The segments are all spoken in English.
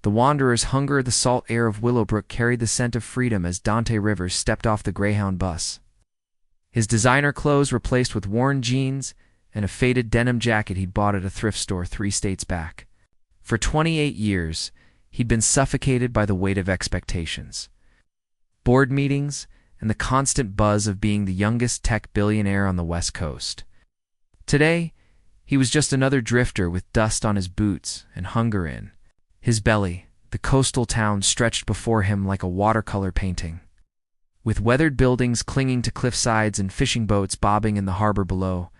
The wanderer's hunger, the salt air of Willowbrook carried the scent of freedom as Dante Rivers stepped off the Greyhound bus. His designer clothes replaced with worn jeans and a faded denim jacket he'd bought at a thrift store 3 states back. For 28 years, he'd been suffocated by the weight of expectations. Board meetings and the constant buzz of being the youngest tech billionaire on the West Coast. Today, he was just another drifter with dust on his boots and hunger in his belly. The coastal town stretched before him like a watercolor painting, with weathered buildings clinging to cliff sides and fishing boats bobbing in the harbor below.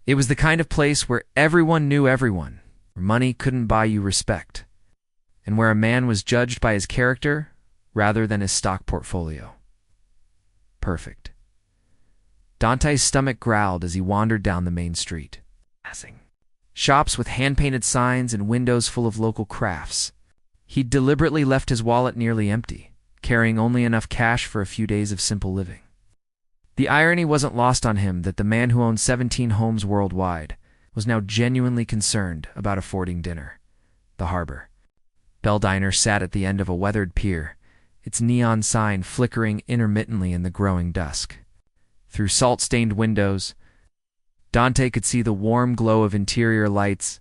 It was the kind of place where everyone knew everyone, where money couldn't buy you respect, and where a man was judged by his character rather than his stock portfolio. Perfect. Dante's stomach growled as he wandered down the main street. Shops with hand-painted signs and windows full of local crafts. He'd deliberately left his wallet nearly empty, carrying only enough cash for a few days of simple living. The irony wasn't lost on him that the man who owned 17 homes worldwide was now genuinely concerned about affording dinner. The harbor. Bell Diner sat at the end of a weathered pier, its neon sign flickering intermittently in the growing dusk. Through salt-stained windows, Dante could see the warm glow of interior lights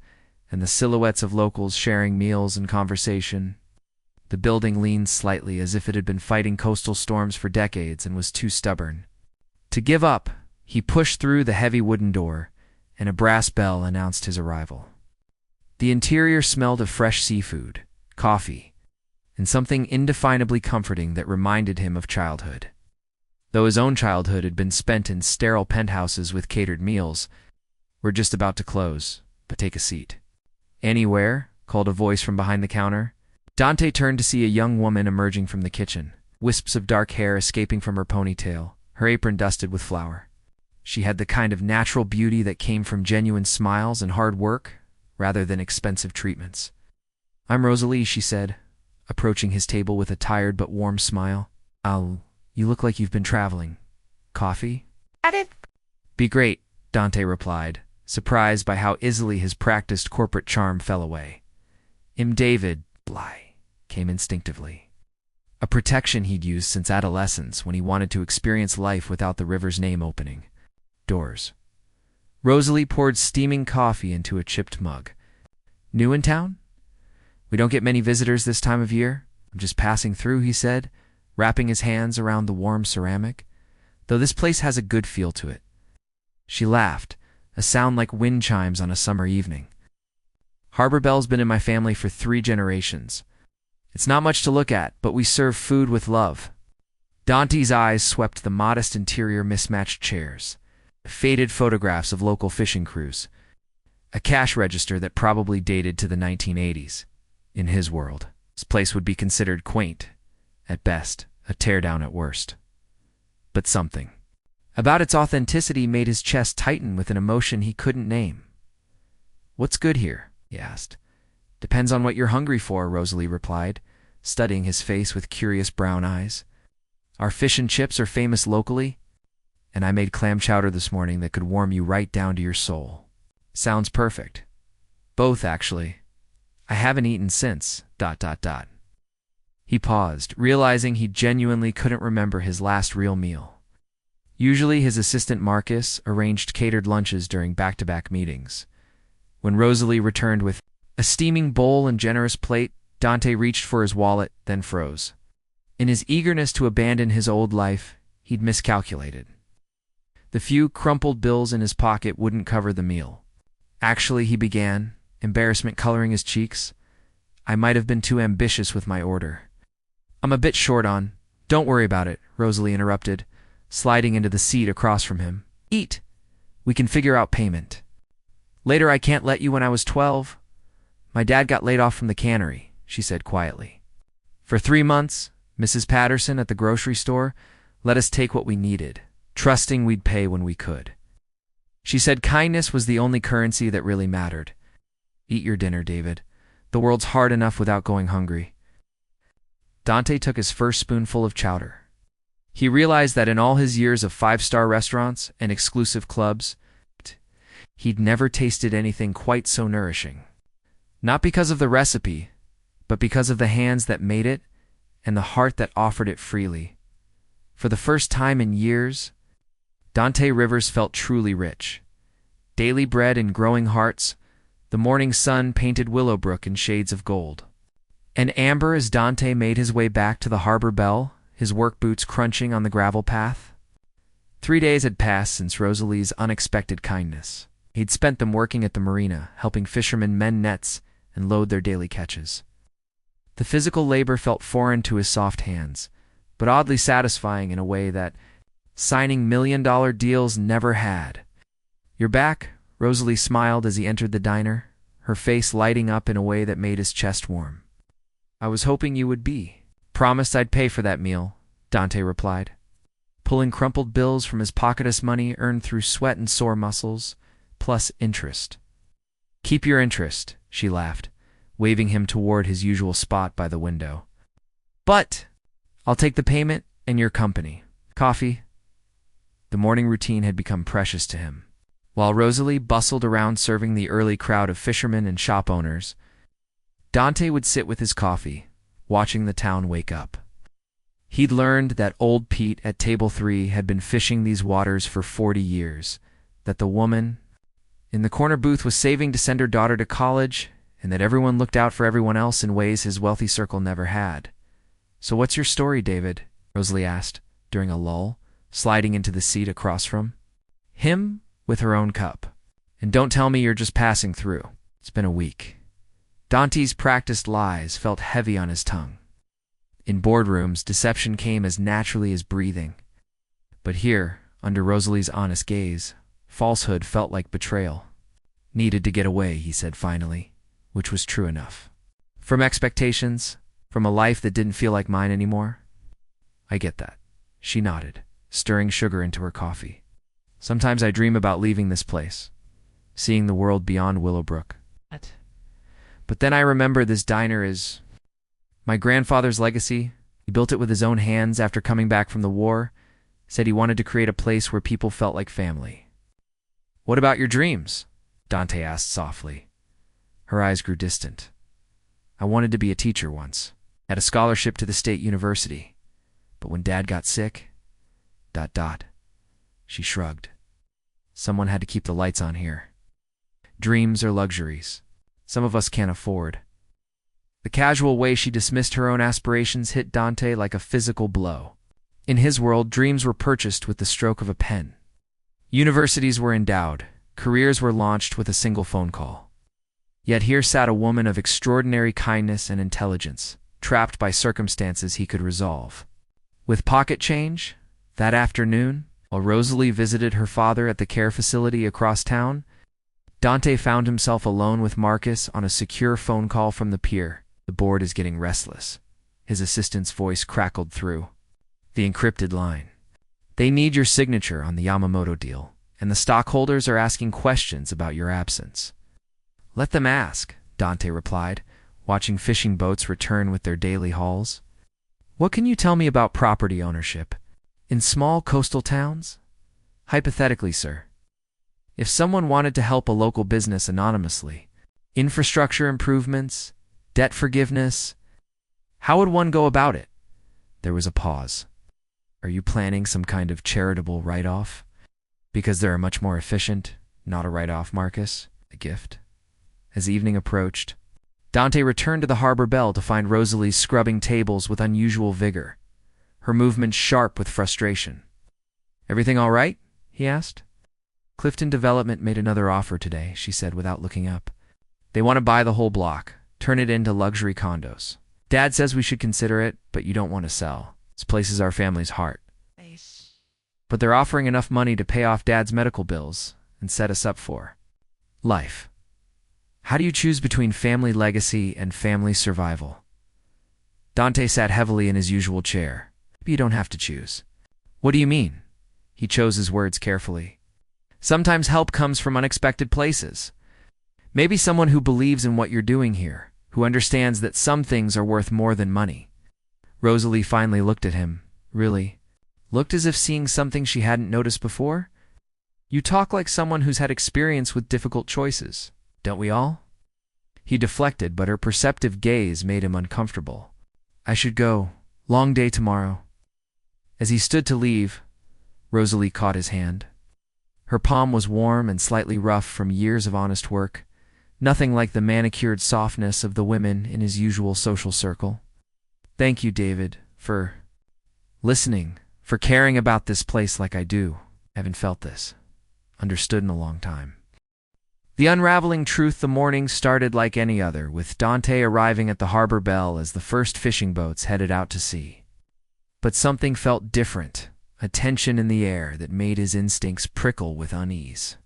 and the silhouettes of locals sharing meals and conversation. The building leaned slightly as if it had been fighting coastal storms for decades and was too stubborn to give up. He pushed through the heavy wooden door, and a brass bell announced his arrival. The interior smelled of fresh seafood, coffee, and something indefinably comforting that reminded him of childhood. Though his own childhood had been spent in sterile penthouses with catered meals, "We're just about to close, but take a seat." "Anywhere?" called a voice from behind the counter. Dante turned to see a young woman emerging from the kitchen, wisps of dark hair escaping from her ponytail, her apron dusted with flour. She had the kind of natural beauty that came from genuine smiles and hard work, rather than expensive treatments. "I'm Rosalie," she said, approaching his table with a tired but warm smile. You look like you've been traveling. Coffee?" "Be great," Dante replied, surprised by how easily his practiced corporate charm fell away. David Bly came instinctively. A protection he'd used since adolescence when he wanted to experience life without the river's name opening doors. Rosalie poured steaming coffee into a chipped mug. "New in town? We don't get many visitors this time of year. I'm just passing through," he said, wrapping his hands around the warm ceramic, "though this place has a good feel to it." She laughed, a sound like wind chimes on a summer evening. "Harbor Bell's been in my family for 3 generations. It's not much to look at, but we serve food with love." Dante's eyes swept the modest interior mismatched chairs, faded photographs of local fishing crews, a cash register that probably dated to the 1980s. In his world, this place would be considered quaint, at best, a teardown at worst. But something about its authenticity made his chest tighten with an emotion he couldn't name. "What's good here?" he asked. "Depends on what you're hungry for," Rosalie replied, studying his face with curious brown eyes. "Our fish and chips are famous locally, and I made clam chowder this morning that could warm you right down to your soul." "Sounds perfect." "Both, actually. I haven't eaten since... He paused, realizing he genuinely couldn't remember his last real meal. Usually his assistant Marcus arranged catered lunches during back-to-back meetings. When Rosalie returned with a steaming bowl and generous plate, Dante reached for his wallet, then froze. In his eagerness to abandon his old life, he'd miscalculated. The few crumpled bills in his pocket wouldn't cover the meal. "Actually," he began, embarrassment coloring his cheeks, "I might have been too ambitious with my order. I'm a bit short on—" "Don't worry about it," Rosalie interrupted, sliding into the seat across from him. "Eat. We can figure out payment. Later, I can't let you when I was 12. My dad got laid off from the cannery," she said quietly. "For 3 months, Mrs. Patterson at the grocery store let us take what we needed, trusting we'd pay when we could. She said kindness was the only currency that really mattered. Eat your dinner, David. The world's hard enough without going hungry." Dante took his first spoonful of chowder. He realized that in all his years of 5-star restaurants and exclusive clubs, he'd never tasted anything quite so nourishing. Not because of the recipe, but because of the hands that made it and the heart that offered it freely. For the first time in years, Dante Rivers felt truly rich. Daily bread and growing hearts, the morning sun painted Willowbrook in shades of gold. And amber as Dante made his way back to the harbor bell, his work boots crunching on the gravel path. 3 days had passed since Rosalie's unexpected kindness. He'd spent them working at the marina, helping fishermen mend nets and load their daily catches. The physical labor felt foreign to his soft hands, but oddly satisfying in a way that signing million-dollar deals never had. "You're back," Rosalie smiled as he entered the diner, her face lighting up in a way that made his chest warm. "I was hoping you would be." "Promised I'd pay for that meal," Dante replied, pulling crumpled bills from his pocketous money earned through sweat and sore muscles, plus interest. "Keep your interest," she laughed, waving him toward his usual spot by the window. "But I'll take the payment and your company. Coffee?" The morning routine had become precious to him. While Rosalie bustled around serving the early crowd of fishermen and shop owners, Dante would sit with his coffee, watching the town wake up. He'd learned that old Pete at Table 3 had been fishing these waters for 40 years, that the woman in the corner booth was saving to send her daughter to college, and that everyone looked out for everyone else in ways his wealthy circle never had. "So what's your story, David?" Rosalie asked, during a lull, sliding into the seat across from him with her own cup. "And don't tell me you're just passing through. It's been a week." Dante's practiced lies felt heavy on his tongue. In boardrooms, deception came as naturally as breathing. But here, under Rosalie's honest gaze, falsehood felt like betrayal. "Needed to get away," he said finally, which was true enough. "From expectations, from a life that didn't feel like mine anymore." "I get that," she nodded, stirring sugar into her coffee. "Sometimes I dream about leaving this place, seeing the world beyond Willowbrook. But then I remember this diner is my grandfather's legacy. He built it with his own hands after coming back from the war, said he wanted to create a place where people felt like family." "What about your dreams?" Dante asked softly. Her eyes grew distant. "I wanted to be a teacher once, had a scholarship to the state university. But when Dad got sick, ... She shrugged. "Someone had to keep the lights on here. Dreams are luxuries some of us can't afford." The casual way she dismissed her own aspirations hit Dante like a physical blow. In his world, dreams were purchased with the stroke of a pen. Universities were endowed, careers were launched with a single phone call. Yet here sat a woman of extraordinary kindness and intelligence, trapped by circumstances he could resolve. With pocket change, that afternoon, while Rosalie visited her father at the care facility across town, Dante found himself alone with Marcus on a secure phone call from the pier. "The board is getting restless," his assistant's voice crackled through the encrypted line. "They need your signature on the Yamamoto deal, and the stockholders are asking questions about your absence." "Let them ask," Dante replied, watching fishing boats return with their daily hauls. "What can you tell me about property ownership in small coastal towns?" "Hypothetically, sir. If someone wanted to help a local business anonymously, infrastructure improvements, debt forgiveness, how would one go about it?" There was a pause. "Are you planning some kind of charitable write-off? Because they're much more efficient, not a write-off, Marcus, a gift." As evening approached, Dante returned to the harbor bell to find Rosalie scrubbing tables with unusual vigor, her movements sharp with frustration. "Everything all right?" he asked. "Clifton Development made another offer today," she said without looking up. "They want to buy the whole block, turn it into luxury condos. Dad says we should consider it, but you don't want to sell. This place is our family's heart. But they're offering enough money to pay off Dad's medical bills and set us up for life. How do you choose between family legacy and family survival?" Dante sat heavily in his usual chair. "Maybe you don't have to choose." "What do you mean?" He chose his words carefully. "Sometimes help comes from unexpected places. Maybe someone who believes in what you're doing here, who understands that some things are worth more than money." Rosalie finally looked at him, really. Looked as if seeing something she hadn't noticed before. "You talk like someone who's had experience with difficult choices. Don't we all?" He deflected, but her perceptive gaze made him uncomfortable. I should go. Long day tomorrow. As he stood to leave, Rosalie caught his hand. Her palm was warm and slightly rough from years of honest work, nothing like the manicured softness of the women in his usual social circle. Thank you, David, for listening, for caring about this place like I do. I haven't felt this, understood in a long time. The unraveling truth. The morning started like any other, with Dante arriving at the harbor bell as the first fishing boats headed out to sea. But something felt different, a tension in the air that made his instincts prickle with unease.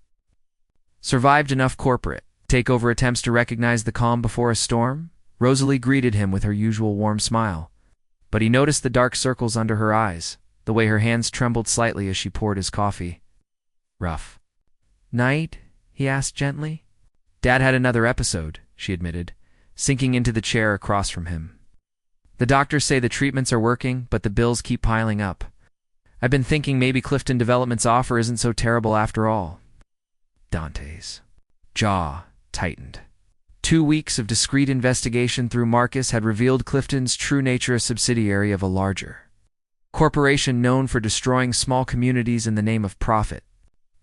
Survived enough corporate takeover attempts to recognize the calm before a storm? Rosalie greeted him with her usual warm smile, but he noticed the dark circles under her eyes, the way her hands trembled slightly as she poured his coffee. Rough night? He asked gently. Dad had another episode, she admitted, sinking into the chair across from him. The doctors say the treatments are working, but the bills keep piling up. I've been thinking maybe Clifton Development's offer isn't so terrible after all. Dante's jaw tightened. 2 weeks of discreet investigation through Marcus had revealed Clifton's true nature, a subsidiary of a larger corporation known for destroying small communities in the name of profit.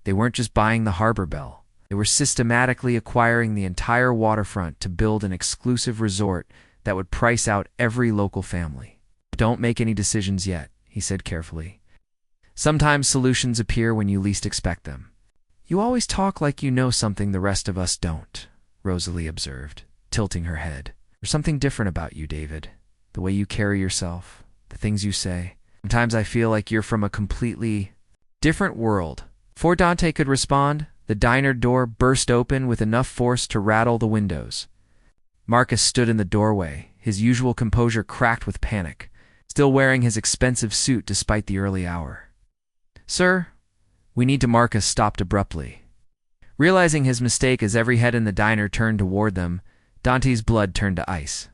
They weren't just buying the harbor bell. They were systematically acquiring the entire waterfront to build an exclusive resort that would price out every local family. Don't make any decisions yet, he said carefully. Sometimes solutions appear when you least expect them. You always talk like you know something the rest of us don't, Rosalie observed, tilting her head. There's something different about you, David. The way you carry yourself, the things you say. Sometimes I feel like you're from a completely different world. Before Dante could respond, the diner door burst open with enough force to rattle the windows. Marcus stood in the doorway, his usual composure cracked with panic, still wearing his expensive suit despite the early hour. Sir, we need to. Marcus stopped abruptly. Realizing his mistake as every head in the diner turned toward them, Dante's blood turned to ice.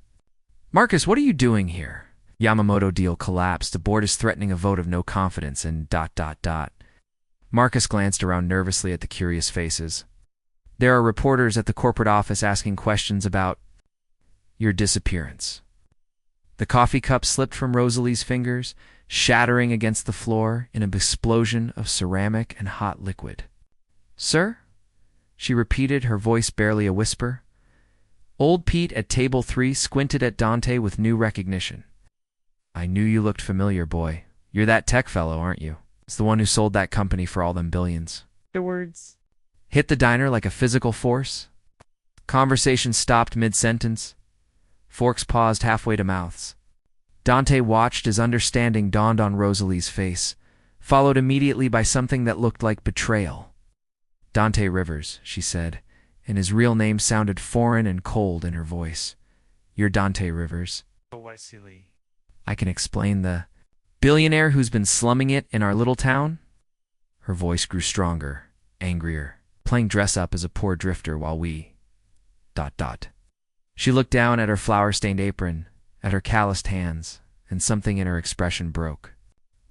Marcus, what are you doing here? Yamamoto deal collapsed. The board is threatening a vote of no confidence and ... Marcus glanced around nervously at the curious faces. There are reporters at the corporate office asking questions about your disappearance. The coffee cup slipped from Rosalie's fingers, shattering against the floor in an explosion of ceramic and hot liquid. Sir? She repeated, her voice barely a whisper. Old Pete at table 3 squinted at Dante with new recognition. I knew you looked familiar, boy. You're that tech fellow, aren't you? It's the one who sold that company for all them billions. The words hit the diner like a physical force. Conversation stopped mid-sentence. Forks paused halfway to mouths. Dante watched as understanding dawned on Rosalie's face, followed immediately by something that looked like betrayal. Dante Rivers, she said, and his real name sounded foreign and cold in her voice. You're Dante Rivers. Oh, I see. I can explain. The billionaire who's been slumming it in our little town? Her voice grew stronger, angrier, playing dress-up as a poor drifter while we... She looked down at her flour-stained apron, at her calloused hands, and something in her expression broke.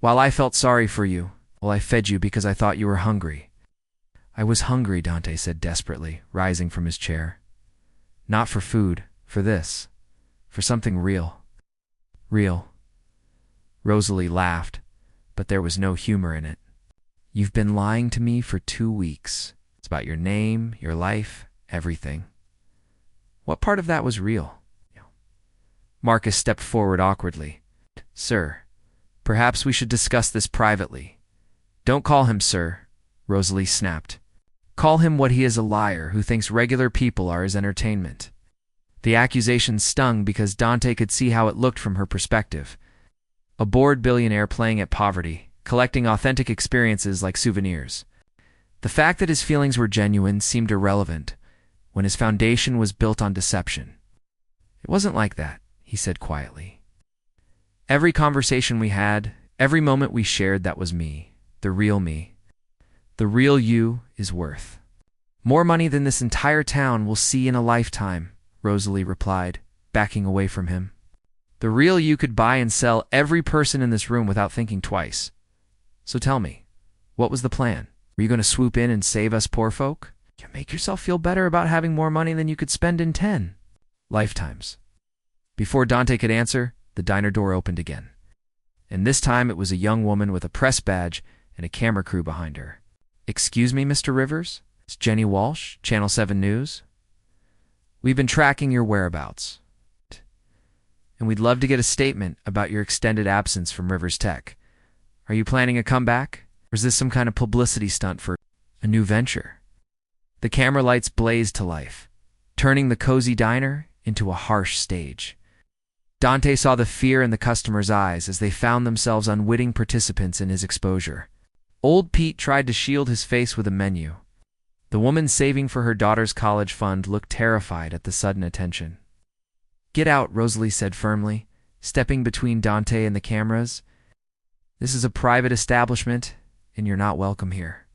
While I felt sorry for you, well, I fed you because I thought you were hungry. I was hungry, Dante said desperately, rising from his chair. Not for food, for this. For something real. Real. Rosalie laughed, but there was no humor in it. You've been lying to me for 2 weeks. It's about your name, your life, everything. What part of that was real? Marcus stepped forward awkwardly. Sir, perhaps we should discuss this privately. Don't call him sir, Rosalie snapped. Call him what he is, a liar who thinks regular people are his entertainment. The accusation stung because Dante could see how it looked from her perspective. A bored billionaire playing at poverty, collecting authentic experiences like souvenirs. The fact that his feelings were genuine seemed irrelevant when his foundation was built on deception. It wasn't like that, he said quietly. Every conversation we had, every moment we shared, that was me, the real me. The real you is worth more money than this entire town will see in a lifetime, Rosalie replied, backing away from him. The real you could buy and sell every person in this room without thinking twice. So tell me, what was the plan? Were you going to swoop in and save us poor folk? You make yourself feel better about having more money than you could spend in 10. Lifetimes. Before Dante could answer, the diner door opened again. And this time it was a young woman with a press badge and a camera crew behind her. "Excuse me, Mr. Rivers? It's Jenny Walsh, Channel 7 News. We've been tracking your whereabouts, and we'd love to get a statement about your extended absence from Rivers Tech. Are you planning a comeback, or is this some kind of publicity stunt for a new venture?" The camera lights blazed to life, turning the cozy diner into a harsh stage. Dante saw the fear in the customers' eyes as they found themselves unwitting participants in his exposure. Old Pete tried to shield his face with a menu. The woman saving for her daughter's college fund looked terrified at the sudden attention. "Get out," Rosalie said firmly, stepping between Dante and the cameras. "This is a private establishment, and you're not welcome here."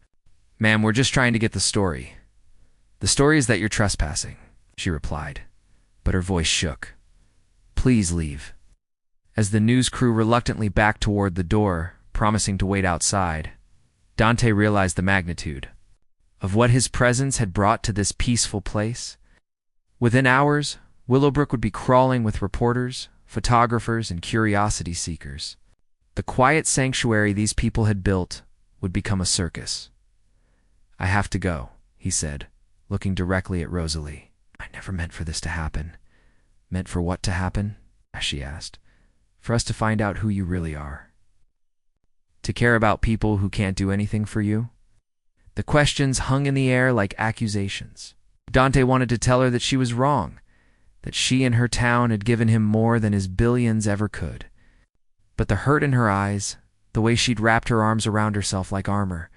"Ma'am, we're just trying to get the story. The story is that you're trespassing," she replied, but her voice shook. "Please leave." As the news crew reluctantly backed toward the door, promising to wait outside, Dante realized the magnitude of what his presence had brought to this peaceful place. Within hours, Willowbrook would be crawling with reporters, photographers, and curiosity seekers. The quiet sanctuary these people had built would become a circus. "I have to go," he said, looking directly at Rosalie. "I never meant for this to happen." "Meant for what to happen?" she asked. "For us to find out who you really are. To care about people who can't do anything for you?" The questions hung in the air like accusations. Dante wanted to tell her that she was wrong, that she and her town had given him more than his billions ever could. But the hurt in her eyes, the way she'd wrapped her arms around herself like armor,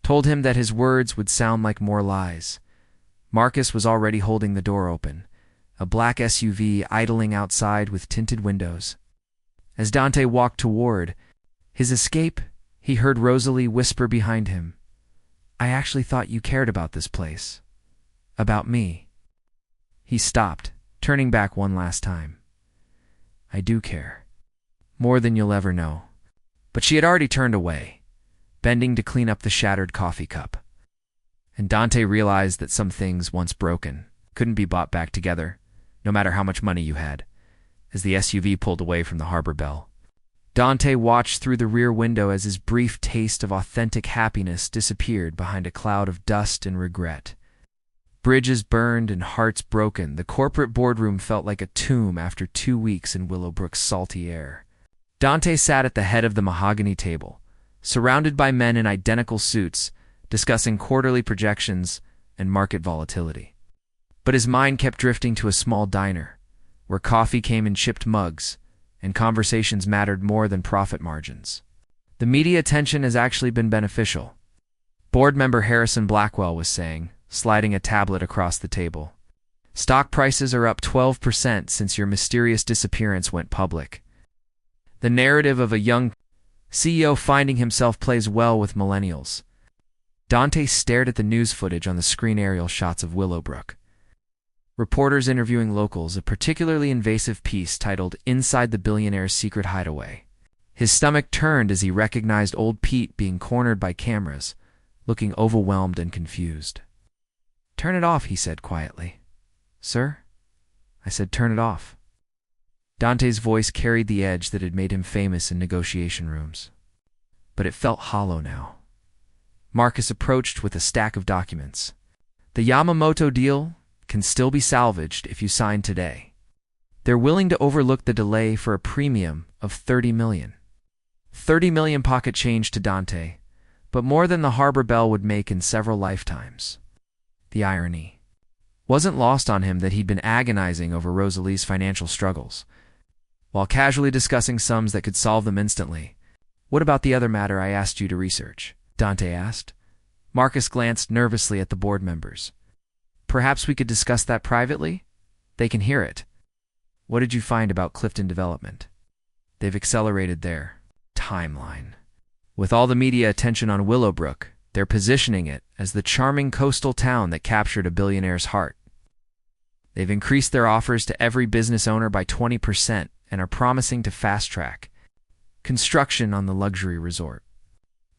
told him that his words would sound like more lies. Marcus was already holding the door open, a black SUV idling outside with tinted windows. As Dante walked toward his escape, he heard Rosalie whisper behind him, "I actually thought you cared about this place. About me." He stopped, turning back one last time. "I do care. More than you'll ever know." But she had already turned away, bending to clean up the shattered coffee cup. And Dante realized that some things, once broken, couldn't be bought back together, no matter how much money you had. As the SUV pulled away from the harbor bell, Dante watched through the rear window as his brief taste of authentic happiness disappeared behind a cloud of dust and regret. Bridges burned and hearts broken, the corporate boardroom felt like a tomb after 2 weeks in Willowbrook's salty air. Dante sat at the head of the mahogany table, surrounded by men in identical suits, discussing quarterly projections and market volatility. But his mind kept drifting to a small diner, where coffee came in chipped mugs, and conversations mattered more than profit margins. The media attention has actually been beneficial, board member Harrison Blackwell was saying, sliding a tablet across the table. "Stock prices are up 12% since your mysterious disappearance went public." The narrative of a young CEO finding himself plays well with millennials. Dante stared at the news footage on the screen aerial shots of Willowbrook. Reporters interviewing locals, a particularly invasive piece titled "Inside the Billionaire's Secret Hideaway." His stomach turned as he recognized old Pete being cornered by cameras, looking overwhelmed and confused. "Turn it off," he said quietly. "Sir?" I said, "Turn it off." Dante's voice carried the edge that had made him famous in negotiation rooms. But it felt hollow now. Marcus approached with a stack of documents. "The Yamamoto deal can still be salvaged if you sign today. They're willing to overlook the delay for a premium of $30 million. $30 million pocket change to Dante, but more than the harbor bell would make in several lifetimes. The irony wasn't lost on him that he'd been agonizing over Rosalie's financial struggles, while casually discussing sums that could solve them instantly. "What about the other matter I asked you to research?" Dante asked. Marcus glanced nervously at the board members. "Perhaps we could discuss that privately? They can hear it." "What did you find about Clifton Development?" "They've accelerated their timeline. With all the media attention on Willowbrook, they're positioning it as the charming coastal town that captured a billionaire's heart. They've increased their offers to every business owner by 20% and are promising to fast-track construction on the luxury resort."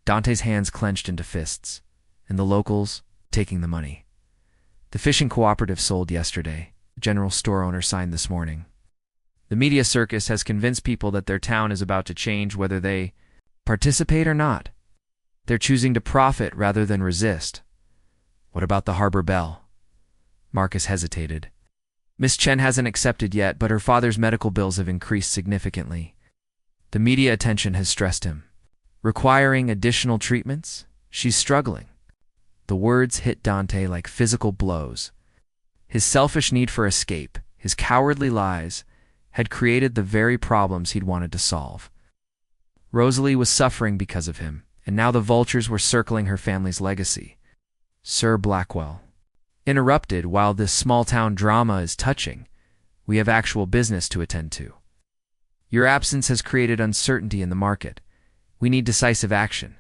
Dante's hands clenched into fists, and the locals taking the money. "The fishing cooperative sold yesterday," general store owner signed this morning. The media circus has convinced people that their town is about to change whether they participate or not. They're choosing to profit rather than resist. What about the Harbor Belle? Marcus hesitated. Miss Chen hasn't accepted yet, but her father's medical bills have increased significantly. The media attention has stressed him. Requiring additional treatments? She's struggling. The words hit Dante like physical blows. His selfish need for escape, his cowardly lies, had created the very problems he'd wanted to solve. Rosalie was suffering because of him, and now the vultures were circling her family's legacy. Sir Blackwell interrupted. While this small-town drama is touching, we have actual business to attend to. Your absence has created uncertainty in the market. We need decisive action.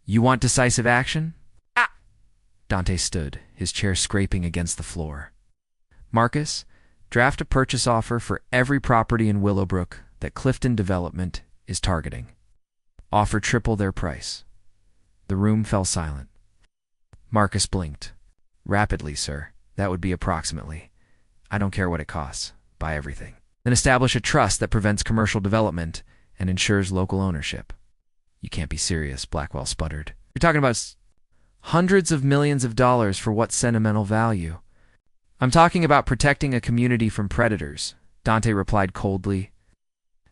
You want decisive action? Ah! Dante stood, his chair scraping against the floor. Marcus, draft a purchase offer for every property in Willowbrook that Clifton Development is targeting. Offer triple their price. The room fell silent. Marcus blinked. Rapidly, sir. That would be approximately. I don't care what it costs. Buy everything. Then establish a trust that prevents commercial development and ensures local ownership. You can't be serious, Blackwell sputtered. You're talking about hundreds of millions of dollars for what sentimental value? I'm talking about protecting a community from predators, Dante replied coldly.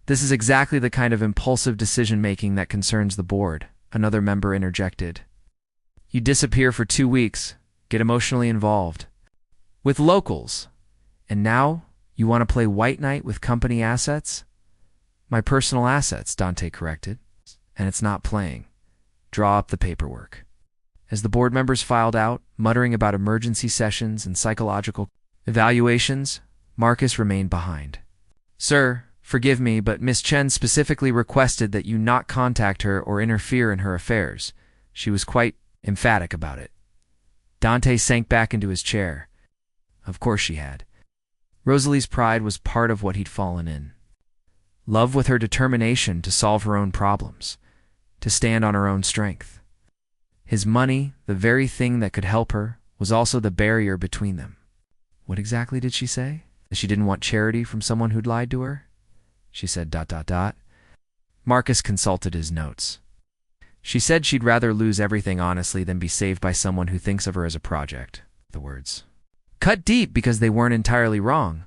This is exactly the kind of impulsive decision-making that concerns the board, another member interjected. You disappear for 2 weeks, get emotionally involved with locals, and now you want to play white knight with company assets? My personal assets, Dante corrected. And it's not playing. Draw up the paperwork. As the board members filed out, muttering about emergency sessions and psychological evaluations, Marcus remained behind. Sir, forgive me, but Miss Chen specifically requested that you not contact her or interfere in her affairs. She was quite emphatic about it. Dante sank back into his chair. Of course she had. Rosalie's pride was part of what he'd fallen in. Love with her determination to solve her own problems, to stand on her own strength. His money, the very thing that could help her, was also the barrier between them. What exactly did she say? That she didn't want charity from someone who'd lied to her? She said ... Marcus consulted his notes. She said she'd rather lose everything honestly than be saved by someone who thinks of her as a project. The words cut deep because they weren't entirely wrong.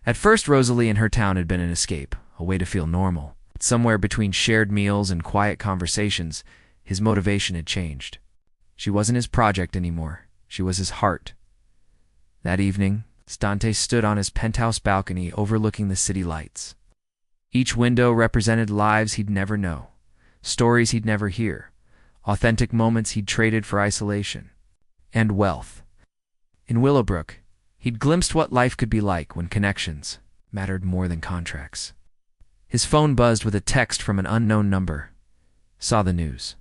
At first, Rosalie and her town had been an escape, a way to feel normal. Somewhere between shared meals and quiet conversations, his motivation had changed. She wasn't his project anymore. She was his heart. That evening, Dante stood on his penthouse balcony overlooking the city lights. Each window represented lives he'd never know, stories he'd never hear, authentic moments he'd traded for isolation and wealth. In Willowbrook, he'd glimpsed what life could be like when connections mattered more than contracts. His phone buzzed with a text from an unknown number. Saw the news.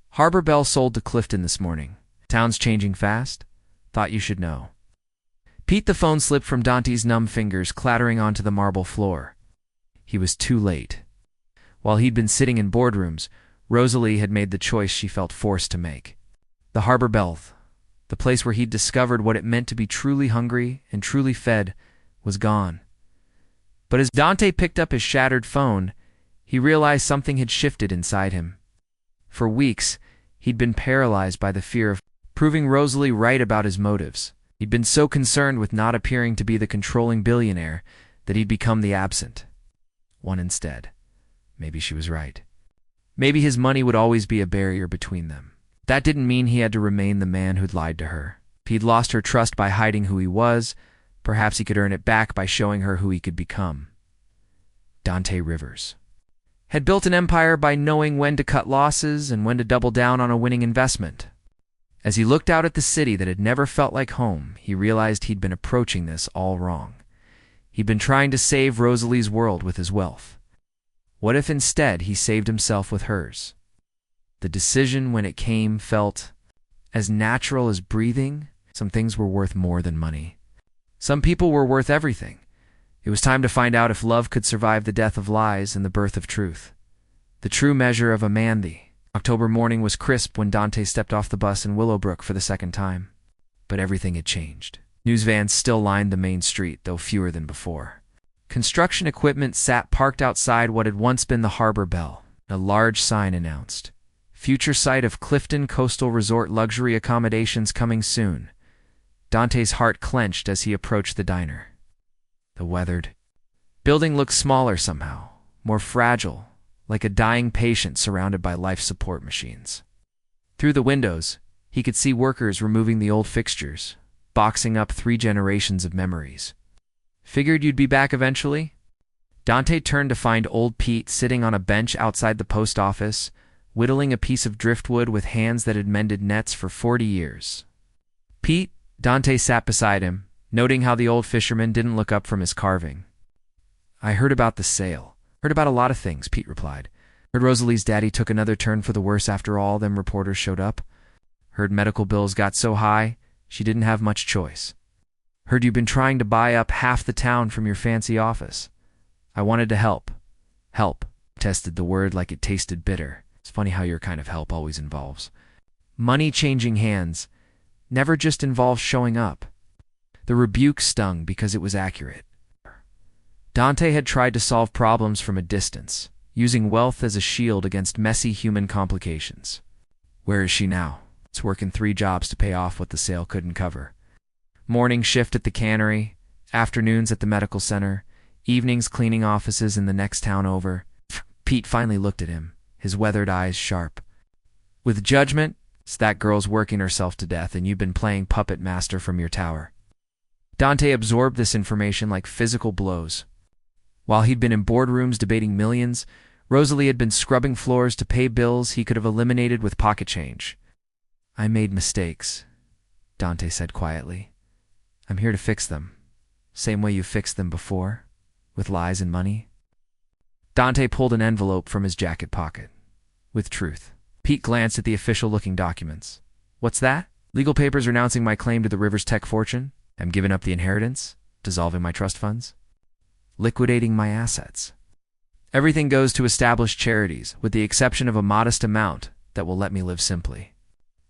Harbor Belle sold to Clifton this morning. Town's changing fast. Thought you should know. Pete, the phone slipped from Dante's numb fingers, clattering onto the marble floor. He was too late. While he'd been sitting in boardrooms, Rosalie had made the choice she felt forced to make. The Harbor Belle, the place where he'd discovered what it meant to be truly hungry and truly fed, was gone. But as Dante picked up his shattered phone, he realized something had shifted inside him. For weeks, he'd been paralyzed by the fear of proving Rosalie right about his motives. He'd been so concerned with not appearing to be the controlling billionaire that he'd become the absent one instead. Maybe she was right. Maybe his money would always be a barrier between them. That didn't mean he had to remain the man who'd lied to her. If he'd lost her trust by hiding who he was, perhaps he could earn it back by showing her who he could become. Dante Rivers had built an empire by knowing when to cut losses and when to double down on a winning investment. As he looked out at the city that had never felt like home, he realized he'd been approaching this all wrong. He'd been trying to save Rosalie's world with his wealth. What if instead he saved himself with hers? The decision, when it came, felt as natural as breathing. Some things were worth more than money. Some people were worth everything. It was time to find out if love could survive the death of lies and the birth of truth. The true measure of a man. The October morning was crisp when Dante stepped off the bus in Willowbrook for the second time. But everything had changed. News vans still lined the main street, though fewer than before. Construction equipment sat parked outside what had once been the Harbor Bell. A large sign announced, "Future site of Clifton Coastal Resort luxury accommodations coming soon." Dante's heart clenched as he approached the diner. The weathered building looked smaller somehow, more fragile, like a dying patient surrounded by life support machines. Through the windows, he could see workers removing the old fixtures, boxing up 3 generations of memories. "Figured you'd be back eventually?" Dante turned to find old Pete sitting on a bench outside the post office, whittling a piece of driftwood with hands that had mended nets for 40 years. "Pete," Dante sat beside him, noting how the old fisherman didn't look up from his carving. "I heard about the sale." "Heard about a lot of things," Pete replied. "Heard Rosalie's daddy took another turn for the worse after all them reporters showed up. Heard medical bills got so high, she didn't have much choice. Heard you've been trying to buy up half the town from your fancy office. I wanted to help." "Help," tested the word like it tasted bitter. It's funny how your kind of help always involves money changing hands, never just involves showing up. The rebuke stung because it was accurate. Dante had tried to solve problems from a distance, using wealth as a shield against messy human complications. Where is she now? It's working 3 jobs to pay off what the sale couldn't cover. Morning shift at the cannery, afternoons at the medical center, evenings cleaning offices in the next town over. Pete finally looked at him, his weathered eyes sharp. With judgment, "It's that girl's working herself to death and you've been playing puppet master from your tower." Dante absorbed this information like physical blows. While he'd been in boardrooms debating millions, Rosalie had been scrubbing floors to pay bills he could have eliminated with pocket change. "I made mistakes," Dante said quietly. "I'm here to fix them. Same way you fixed them before, with lies and money." Dante pulled an envelope from his jacket pocket. "With truth." Pete glanced at the official-looking documents. "What's that?" "Legal papers renouncing my claim to the Rivers Tech fortune. I'm giving up the inheritance, dissolving my trust funds, liquidating my assets. Everything goes to established charities, with the exception of a modest amount that will let me live simply."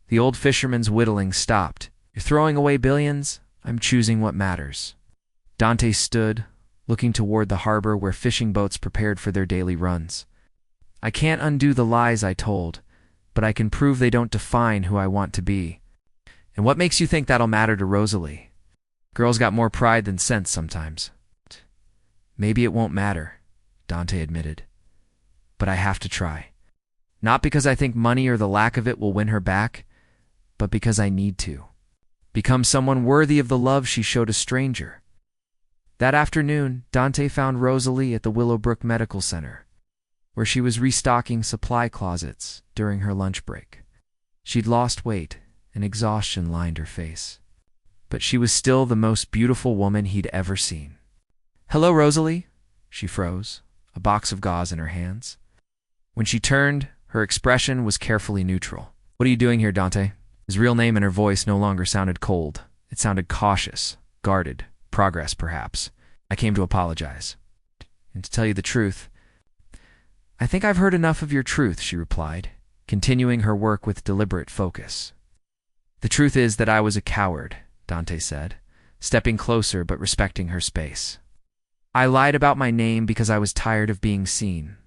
The old fisherman's whittling stopped. "You're throwing away billions? I'm choosing what matters." Dante stood, looking toward the harbor where fishing boats prepared for their daily runs. "I can't undo the lies I told, but I can prove they don't define who I want to be." "And what makes you think that'll matter to Rosalie?" "Girls got more pride than sense sometimes." "Maybe it won't matter," Dante admitted. "But I have to try. Not because I think money or the lack of it will win her back, but because I need to. Become someone worthy of the love she showed a stranger." That afternoon, Dante found Rosalie at the Willowbrook Medical Center, where she was restocking supply closets during her lunch break. She'd lost weight, and exhaustion lined her face. But she was still the most beautiful woman he'd ever seen. "Hello, Rosalie." She froze, a box of gauze in her hands. When she turned, her expression was carefully neutral. "What are you doing here, Dante?" His real name and her voice no longer sounded cold. It sounded cautious, guarded. Progress, perhaps. "I came to apologize. And to tell you the truth." "I think I've heard enough of your truth," she replied, continuing her work with deliberate focus. "The truth is that I was a coward," Dante said, stepping closer but respecting her space. "I lied about my name because I was tired of being seen.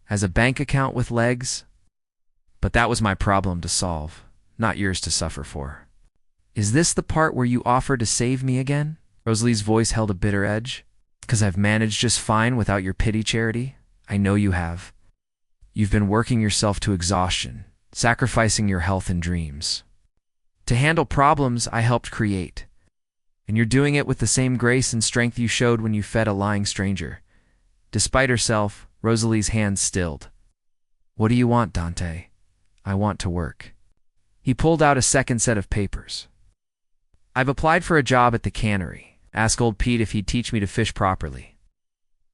As a bank account with legs. But that was my problem to solve, not yours to suffer for." "Is this the part where you offer to save me again?" Rosalie's voice held a bitter edge. "'Cause I've managed just fine without your pity charity? I know you have. You've been working yourself to exhaustion, sacrificing your health and dreams. To handle problems I helped create. And you're doing it with the same grace and strength you showed when you fed a lying stranger." Despite herself, Rosalie's hands stilled. "What do you want, Dante?" "I want to work." He pulled out a second set of papers. "I've applied for a job at the cannery. Ask old Pete if he'd teach me to fish properly.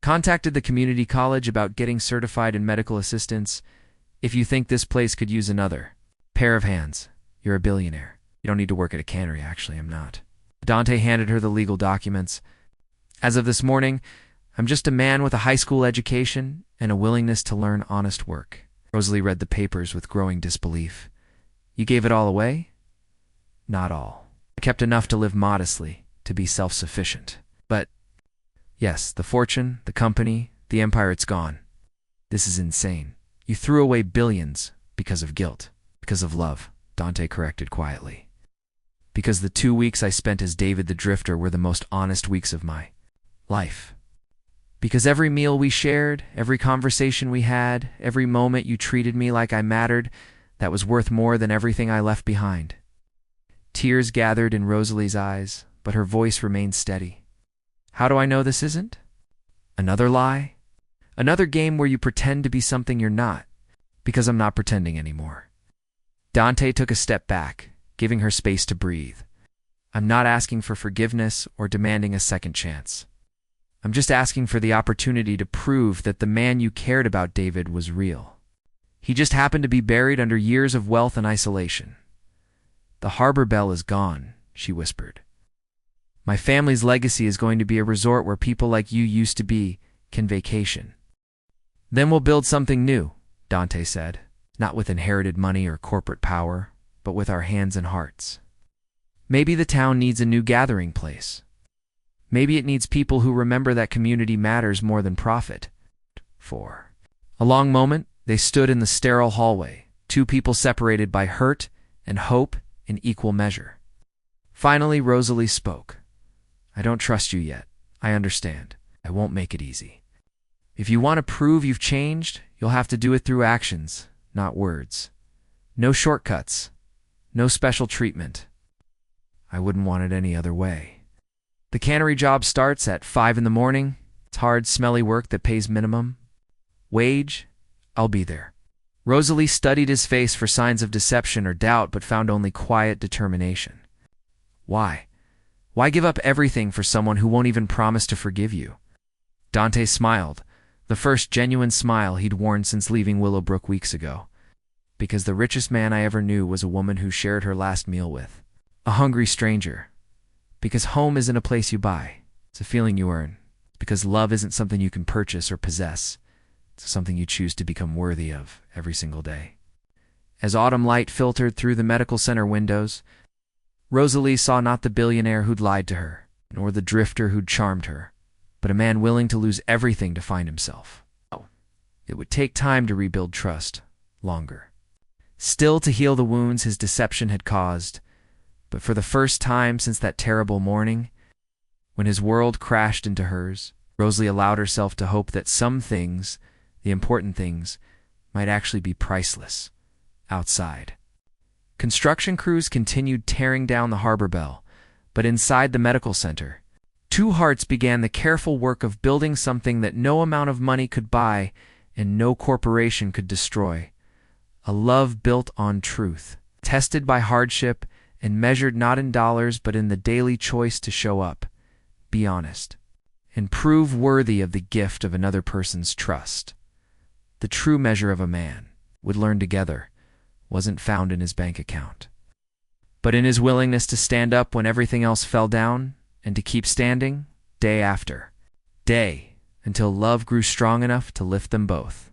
Contacted the community college about getting certified in medical assistance. If you think this place could use another pair of hands, you're a billionaire. You don't need to work at a cannery, actually, I'm not." Dante handed her the legal documents. "As of this morning, I'm just a man with a high school education and a willingness to learn honest work." Rosalie read the papers with growing disbelief. "You gave it all away?" "Not all. I kept enough to live modestly, to be self-sufficient. But, yes, the fortune, the company, the empire, it's gone. This is insane. You threw away billions because of guilt, because of love, Dante corrected quietly. Because the 2 weeks I spent as David the Drifter were the most honest weeks of my life. Because every meal we shared, every conversation we had, every moment you treated me like I mattered, that was worth more than everything I left behind. Tears gathered in Rosalie's eyes, but her voice remained steady. How do I know this isn't? Another lie? Another game where you pretend to be something you're not? Because I'm not pretending anymore. Dante took a step back, giving her space to breathe. I'm not asking for forgiveness or demanding a second chance. I'm just asking for the opportunity to prove that the man you cared about, David, was real. He just happened to be buried under years of wealth and isolation. The harbor bell is gone, she whispered. My family's legacy is going to be a resort where people like you used to be can vacation. Then we'll build something new, Dante said, not with inherited money or corporate power, but with our hands and hearts. Maybe the town needs a new gathering place. Maybe it needs people who remember that community matters more than profit. For a long moment, they stood in the sterile hallway, two people separated by hurt and hope in equal measure. Finally, Rosalie spoke. I don't trust you yet. I understand. I won't make it easy. If you want to prove you've changed, you'll have to do it through actions, not words. No shortcuts. No special treatment. I wouldn't want it any other way. The cannery job starts at 5 in the morning. It's hard, smelly work that pays minimum wage. I'll be there. Rosalie studied his face for signs of deception or doubt, but found only quiet determination. Why? Why give up everything for someone who won't even promise to forgive you? Dante smiled, the first genuine smile he'd worn since leaving Willowbrook weeks ago. Because the richest man I ever knew was a woman who shared her last meal with a hungry stranger. Because home isn't a place you buy. It's a feeling you earn. Because love isn't something you can purchase or possess. It's something you choose to become worthy of every single day. As autumn light filtered through the medical center windows, Rosalie saw not the billionaire who'd lied to her, nor the drifter who'd charmed her, but a man willing to lose everything to find himself. It would take time to rebuild trust, longer. Still to heal the wounds his deception had caused, but for the first time since that terrible morning, when his world crashed into hers, Rosalie allowed herself to hope that some things, the important things, might actually be priceless, outside. Construction crews continued tearing down the harbor bell, but inside the medical center, two hearts began the careful work of building something that no amount of money could buy and no corporation could destroy. A love built on truth, tested by hardship, and measured not in dollars but in the daily choice to show up, be honest, and prove worthy of the gift of another person's trust. The true measure of a man, would learn together, wasn't found in his bank account, but in his willingness to stand up when everything else fell down, and to keep standing, day after day, until love grew strong enough to lift them both.